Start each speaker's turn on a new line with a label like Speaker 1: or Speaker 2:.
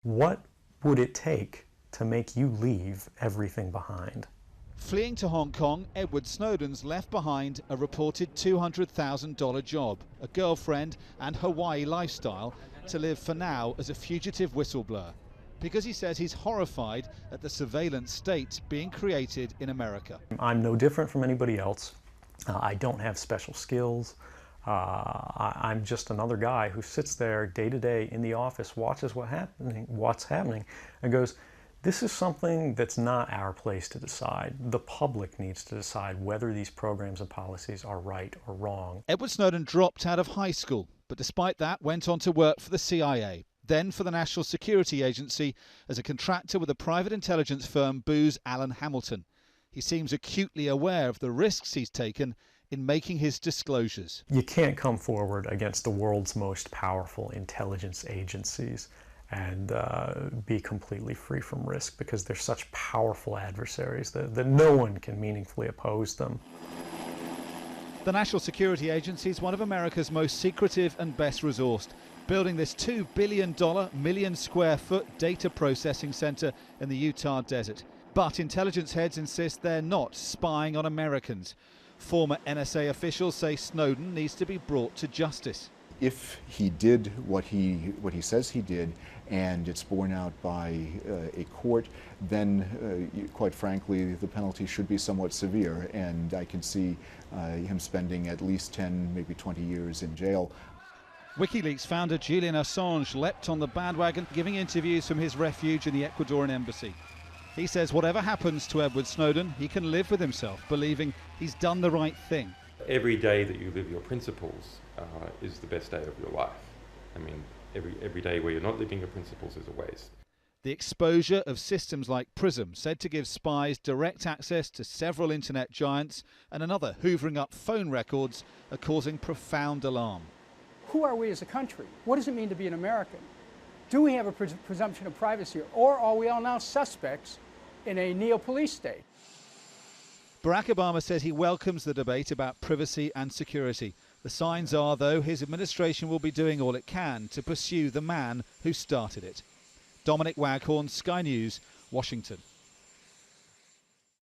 Speaker 1: What would it take to make you leave everything behind?
Speaker 2: Fleeing to Hong Kong, Edward Snowden's left behind a reported $200,000 job, a girlfriend and Hawaii lifestyle to live for now as a fugitive whistleblower. Because he says he's horrified at the surveillance state being created in America.
Speaker 1: I'm no different from anybody else. I don't have special skills. I'm just another guy who sits there day to day in the office, watches what's happening, and goes, this is something that's not our place to decide. The public needs to decide whether these programs and policies are right or wrong.
Speaker 2: Edward Snowden dropped out of high school, but despite that went on to work for the CIA, then for the National Security Agency as a contractor with the private intelligence firm Booz Allen Hamilton. He seems acutely aware of the risks he's taken in making his disclosures.
Speaker 1: You can't come forward against the world's most powerful intelligence agencies and be completely free from risk, because they're such powerful adversaries that no one can meaningfully oppose them.
Speaker 2: The National Security Agency is one of America's most secretive and best resourced, building this $2 billion, million square foot data processing center in the Utah desert. But intelligence heads insist they're not spying on Americans. Former NSA officials say Snowden needs to be brought to justice.
Speaker 3: If he did what he says he did, and it's borne out by a court, then quite frankly the penalty should be somewhat severe, and I can see him spending at least 10, maybe 20 years in jail.
Speaker 2: WikiLeaks founder Julian Assange leapt on the bandwagon, giving interviews from his refuge in the Ecuadorian embassy. He says whatever happens to Edward Snowden, he can live with himself, believing he's done the right thing.
Speaker 4: Every day that you live your principles is the best day of your life. I mean, every day where you're not living your principles is a waste.
Speaker 2: The exposure of systems like PRISM, said to give spies direct access to several internet giants, and another hoovering up phone records, are causing profound alarm.
Speaker 5: Who are we as a country? What does it mean to be an American? Do we have a presumption of privacy, or are we all now suspects in a neo-police state?
Speaker 2: Barack Obama says he welcomes the debate about privacy and security. The signs are, though, his administration will be doing all it can to pursue the man who started it. Dominic Waghorn, Sky News, Washington.